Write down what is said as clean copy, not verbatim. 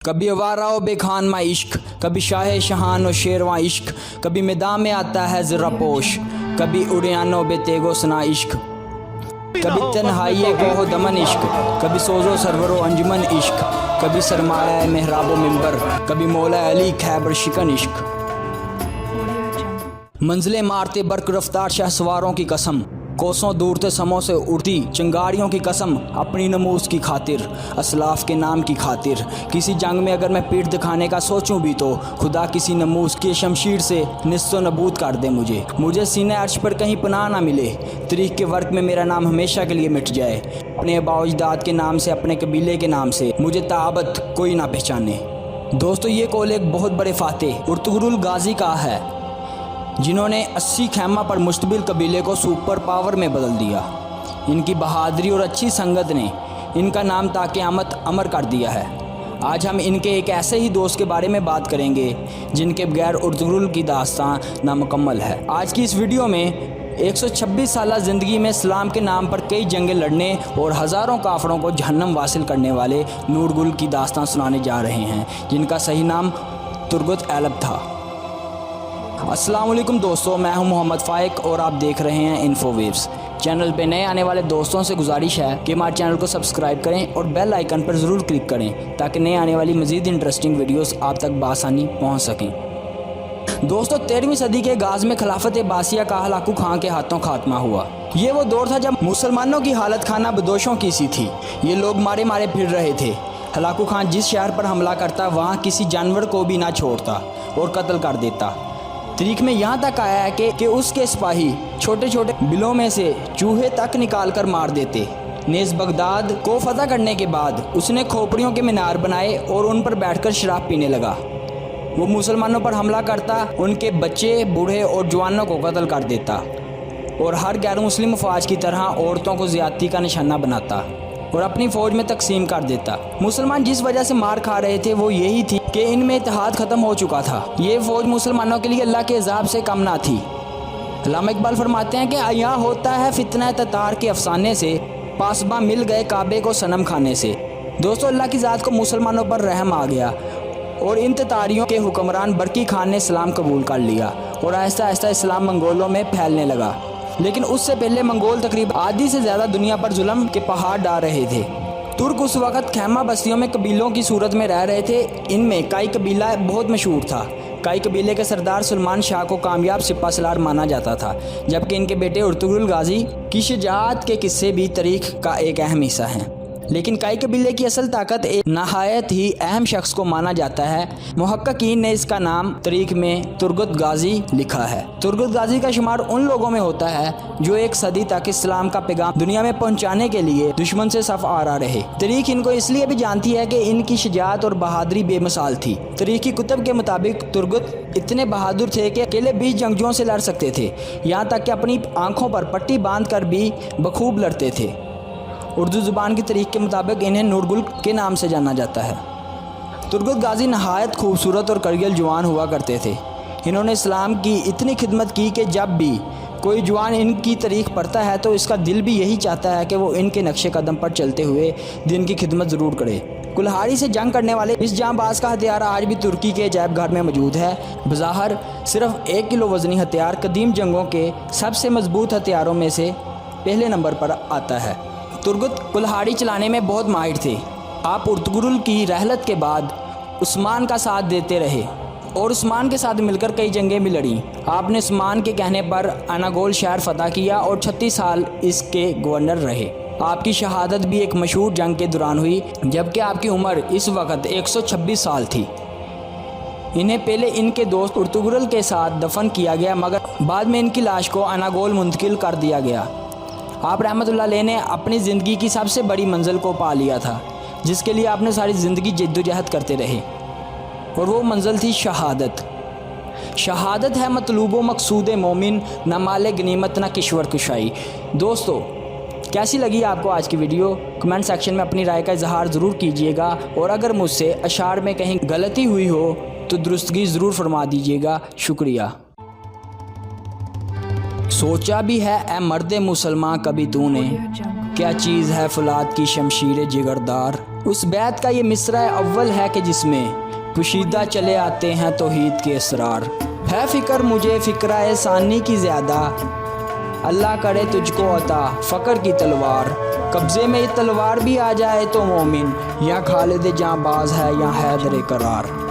कभी अवारा व बेखानमा इश्क, कभी शाह शहान व शेरवां इश्क, कभी मैदान में आता है ज़रा पोश, कभी उड़ियानो बेतेगो सना इश्क, कभी तन्हाई गोहो दमन इश्क, कभी सोजो सरवरो अंजुमन इश्क, कभी सरमाया मेहराबो मिंबर, कभी मौला अली खैबर शिकन इश्क। मंजिलें मारते बर्क रफ्तार शहसवारों की कसम, कोसों दूर थे समों से उड़ती चिंगारियों की कसम, अपनी नमूस की खातिर, असलाफ के नाम की खातिर। किसी जंग में अगर मैं पीठ दिखाने का सोचूं भी तो खुदा किसी नमूस की शमशीर से निस्सो नबूद कर दे मुझे सीने अर्श पर कहीं पनाह ना मिले, तरीक के वर्क में मेरा नाम हमेशा के लिए मिट जाए, अपने आबा-ओ-अजदाद के नाम से, अपने कबीले के नाम से मुझे ताबत कोई ना पहचाने। दोस्तों, ये कौल एक बहुत बड़े फातेह उर्तुगरुल गाजी का है, जिन्होंने 80 खैमा पर मुश्तबिल कबीले को सुपर पावर में बदल दिया। इनकी बहादुरी और अच्छी संगत ने इनका नाम ता क़यामत अमर कर दिया है। आज हम इनके एक ऐसे ही दोस्त के बारे में बात करेंगे जिनके बगैर उर्तुगरुल की दास्तान नामुकम्मल है। आज की इस वीडियो में 126 साला ज़िंदगी में इस्लाम के नाम पर कई जंगें लड़ने और हज़ारों काफरों को जहन्नम वासिल करने वाले नूरगुल की दास्तान सुनाने जा रहे हैं, जिनका सही नाम तुर्गुत ऐलब था। अस्सलाम वालेकुम दोस्तों, मैं हूं मोहम्मद फ़ाइक और आप देख रहे हैं इन्फोवेव्स। चैनल पे नए आने वाले दोस्तों से गुजारिश है कि हमारे चैनल को सब्सक्राइब करें और बेल आइकन पर ज़रूर क्लिक करें ताकि नए आने वाली मज़ीद इंटरेस्टिंग वीडियोस आप तक बआसानी पहुंच सकें। दोस्तों, 13वीं सदी के गाज़ में खिलाफत बासिया का हलाकू खां के हाथों खात्मा हुआ। ये वो दौर था जब मुसलमानों की हालत खाना बदोशों की सी थी। ये लोग मारे मारे फिर रहे थे। हलाकू खां जिस शहर पर हमला करता वहाँ किसी जानवर को भी ना छोड़ता और कत्ल कर देता। तरीक में यहाँ तक आया है कि उसके सिपाही छोटे छोटे बिलों में से चूहे तक निकाल कर मार देते। नेज़ बगदाद को फतह करने के बाद उसने खोपड़ियों के मीनार बनाए और उन पर बैठकर शराब पीने लगा। वो मुसलमानों पर हमला करता, उनके बच्चे, बूढ़े और जवानों को कत्ल कर देता और हर गैर मुस्लिम फ़ौज की तरह औरतों को ज़्यादती का निशाना बनाता और अपनी फ़ौज में तकसीम कर देता। मुसलमान जिस वजह से मार खा रहे थे वो यही थी कि इनमें इत्तेहाद ख़त्म हो चुका था। ये फ़ौज मुसलमानों के लिए अल्लाह के अज़ाब से कम ना थी। अल्लामा इकबाल फरमाते हैं कि यहाँ होता है फितना ततार के अफसाने से, पासबा मिल गए काबे को सनम खाने से। दोस्तों, अल्लाह की ज़ात को मुसलमानों पर रहम आ गया और इन ततारियों के हुक्मरान बरकी खान ने इस्लाम कबूल कर लिया और आहिस्ता आहिस्ता इस्लाम मंगोलों में फैलने लगा। लेकिन उससे पहले मंगोल तकरीबन आधी से ज़्यादा दुनिया पर जुल्म के पहाड़ डाल रहे थे। तुर्क उस वक़्त खैमा बस्तियों में कबीलों की सूरत में रह रहे थे। इनमें काई कबीला बहुत मशहूर था। काई कबीले के सरदार सुलेमान शाह को कामयाब सिपा सलार माना जाता था, जबकि इनके बेटे उर्तुगरुल गाजी की शजाअत के किस्से भी तारीख़ का एक अहम हिस्सा हैं। लेकिन काई कबीले की असल ताकत एक नहायत ही अहम शख्स को माना जाता है। मुहक्किकीन ने इसका नाम तारीख़ में तुर्गुत गाजी लिखा है। तुर्गुत गाजी का शुमार उन लोगों में होता है जो एक सदी तक इस्लाम का पैगाम दुनिया में पहुंचाने के लिए दुश्मन से सफ़ आरा रहे। तारीख़ इनको इसलिए भी जानती है कि इनकी शजाअत और बहादुरी बेमिसाल थी। तारीख़ की कुतब के मुताबिक तुर्गुत इतने बहादुर थे कि अकेले 20 जंगजुओं से लड़ सकते थे, यहाँ तक कि अपनी आँखों पर पट्टी बांध कर भी बखूब लड़ते थे। उर्दू ज़ुबान की तारीख़ के मुताबिक इन्हें नूरगुल के नाम से जाना जाता है। तुर्गुत गाजी नहायत खूबसूरत और करियल जवान हुआ करते थे। इन्होंने इस्लाम की इतनी खिदमत की कि जब भी कोई जवान इनकी तारीख़ पढ़ता है तो इसका दिल भी यही चाहता है कि वो इनके नक्शे कदम पर चलते हुए दिन की खिदमत ज़रूर करे। कुल्हाड़ी से जंग करने वाले इस जांबाज का हथियार आज भी तुर्की के अजायब घर में मौजूद है। बज़ाहिर सिर्फ 1 किलो वज़नी हथियार कदीम जंगों के सबसे मजबूत हथियारों में से पहले नंबर पर आता है। तुर्गुत कुल्हाड़ी चलाने में बहुत माहिर थे। आप उर्तुगरुल की रहलत के बाद उस्मान का साथ देते रहे और उस्मान के साथ मिलकर कई जंगें भी लड़ी। आपने उस्मान के कहने पर अनागोल शहर फतह किया और 36 साल इसके गवर्नर रहे। आपकी शहादत भी एक मशहूर जंग के दौरान हुई, जबकि आपकी उम्र इस वक्त 126 साल थी। इन्हें पहले इनके दोस्त उर्तुगरुल के साथ दफन किया गया, मगर बाद में इनकी लाश को अनागोल मुंतकिल कर दिया गया। आप रहमतुल्लाह अलैह ने अपनी ज़िंदगी की सबसे बड़ी मंजिल को पा लिया था, जिसके लिए आपने सारी ज़िंदगी जद्दोजहद करते रहे, और वो मंजिल थी शहादत। शहादत है मतलूब व मकसूद मोमिन, न माले गनीमत न किश्वर कुशाई। दोस्तों, कैसी लगी आपको आज की वीडियो? कमेंट सेक्शन में अपनी राय का इजहार ज़रूर कीजिएगा और अगर मुझसे अशार में कहीं गलती हुई हो तो दुरुस्तगी ज़रूर फरमा दीजिएगा। शुक्रिया। सोचा भी है ए मर्दे मुसलमान कभी तूने, क्या चीज़ है फुलाद की शमशीर जिगरदार। اس بیت کا یہ مصرع اول ہے کہ جس میں پوشیدہ چلے آتے ہیں توحید کے اسرار۔ ہے فکر مجھے فکرہ ثانی کی زیادہ، اللہ کرے تجھ کو عطا فقر کی تلوار۔ قبضے میں یہ تلوار بھی آ جائے تو مومن، یا خالد جاں باز ہے یا حیدر قرار۔